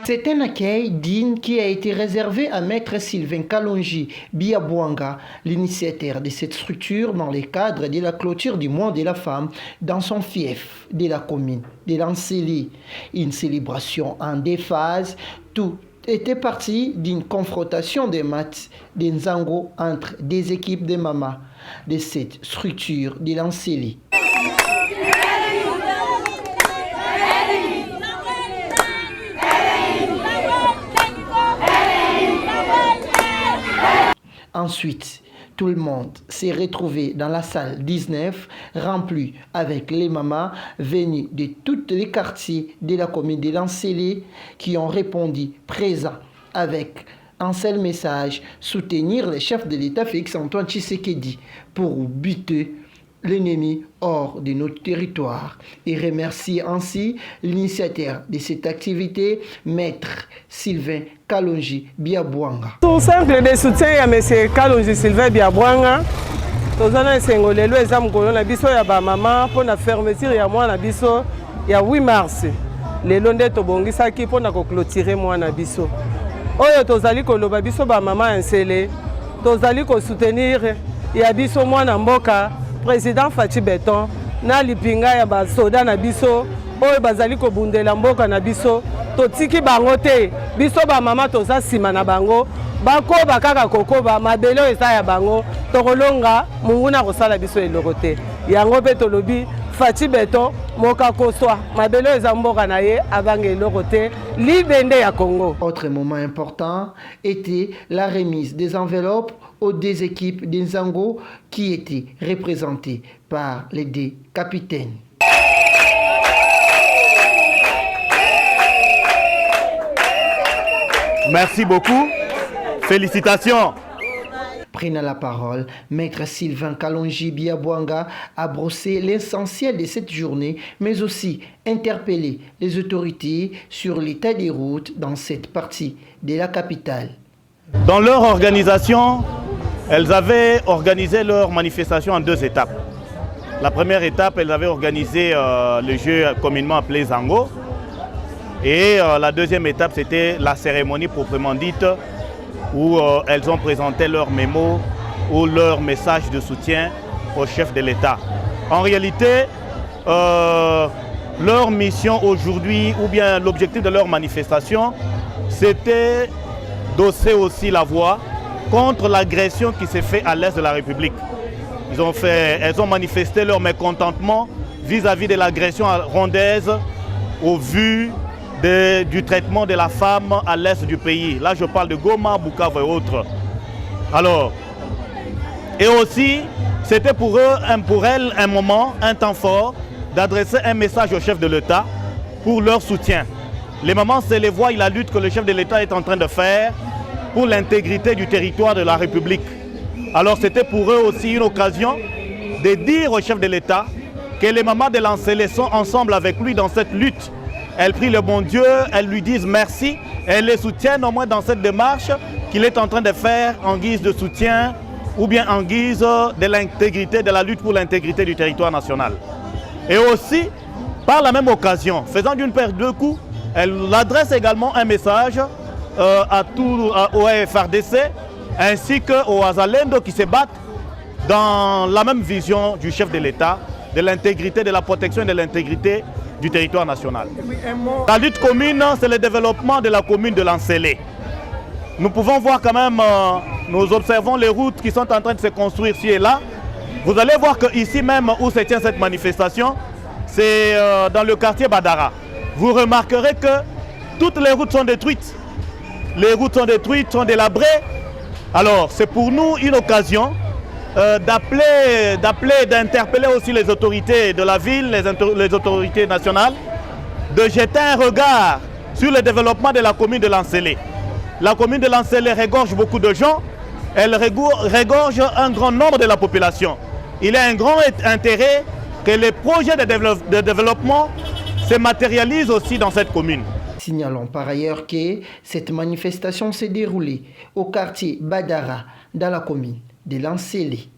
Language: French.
C'est un accueil digne qui a été réservé à Maître Sylvain Kalonji Biabwanga, l'initiateur de cette structure dans le cadre de la clôture du mois de la femme dans son fief de la commune de Lanseli. Une célébration en deux phases, tout était parti d'une confrontation des matchs de Nzango entre des équipes de mamas de cette structure de Lanseli. Ensuite, tout le monde s'est retrouvé dans la salle 19, remplie avec les mamas venues de tous les quartiers de la commune de Lanseli qui ont répondu présents avec un seul message, soutenir le chef de l'État Félix-Antoine Tshisekedi pour buter l'ennemi hors de notre territoire et remercie ainsi l'initiateur de cette activité, Maître Sylvain Kalonji Biabwanga. Tout simple de soutien à M. Kalonji Sylvain Biabwanga. Tozana esengolelo eza mukolo na biso ya ba mama pour na fermeture ya mwana biso ya 8 mars. Lelo nde tobongisaki pour na ko clôturer mwana biso. Oyo tozali koloba biso ba mama ensele, tozali ko soutenir ya biso mwana mboka Président Fachi Beton na lipinga ya ba soda na biso oyo bazali ko bundela mboka na biso totiki bango te biso ba mama toza sima na bango bakoba kaka kokoba mabelo eza ya bango tokolonga munguna kosala biso eloko te yango pe tolobi Fachi Beton moka koswa mabelo eza mboka na ye avanga eloko te libende ya Congo. Autre moment important était la remise des enveloppes aux deux équipes d'Nzango qui étaient représentées par les deux capitaines. Merci beaucoup. Félicitations. Prenant la parole, Maître Sylvain Kalonji Biabwanga a brossé l'essentiel de cette journée, mais aussi interpellé les autorités sur l'état des routes dans cette partie de la capitale. Dans leur organisation, elles avaient organisé leur manifestation en deux étapes. La première étape, elles avaient organisé le jeu communément appelé Zango. Et la deuxième étape, c'était la cérémonie proprement dite, où elles ont présenté leur mémo ou leur message de soutien au chef de l'État. En réalité, leur mission aujourd'hui, ou bien l'objectif de leur manifestation, c'était d'hausser aussi la voix contre l'agression qui s'est faite à l'est de la République. Elles ont manifesté leur mécontentement vis-à-vis de l'agression rwandaise au vu du traitement de la femme à l'est du pays. Là, je parle de Goma, Bukavu et autres. Alors, et aussi, c'était pour elles un moment, un temps fort, d'adresser un message au chef de l'État pour leur soutien. Les mamans, c'est les voix et la lutte que le chef de l'État est en train de faire pour l'intégrité du territoire de la République. Alors, c'était pour eux aussi une occasion de dire au chef de l'État que les mamans de Lanseli sont ensemble avec lui dans cette lutte. Elles prient le bon Dieu, elles lui disent merci, elles les soutiennent au moins dans cette démarche qu'il est en train de faire en guise de soutien ou bien en guise de l'intégrité, de la lutte pour l'intégrité du territoire national. Et aussi, par la même occasion, faisant d'une paire deux coups, elle adresse également un message au FRDC ainsi qu'aux Azalendo qui se battent dans la même vision du chef de l'État, de l'intégrité, de la protection et de l'intégrité du territoire national. La lutte commune, c'est le développement de la commune de Lanseli. Nous pouvons voir quand même, nous observons les routes qui sont en train de se construire ici et là. Vous allez voir qu'ici même où se tient cette manifestation, c'est dans le quartier Badara. Vous remarquerez que toutes les routes sont détruites. Les routes sont détruites, sont délabrées. Alors, c'est pour nous une occasion d'interpeller aussi les autorités de la ville, les autorités nationales, de jeter un regard sur le développement de la commune de Lanseli. La commune de Lanseli regorge beaucoup de gens, elle regorge un grand nombre de la population. Il y a un grand intérêt que les projets de développement se matérialisent aussi dans cette commune. Signalons par ailleurs que cette manifestation s'est déroulée au quartier Badara, dans la commune de Lanseli.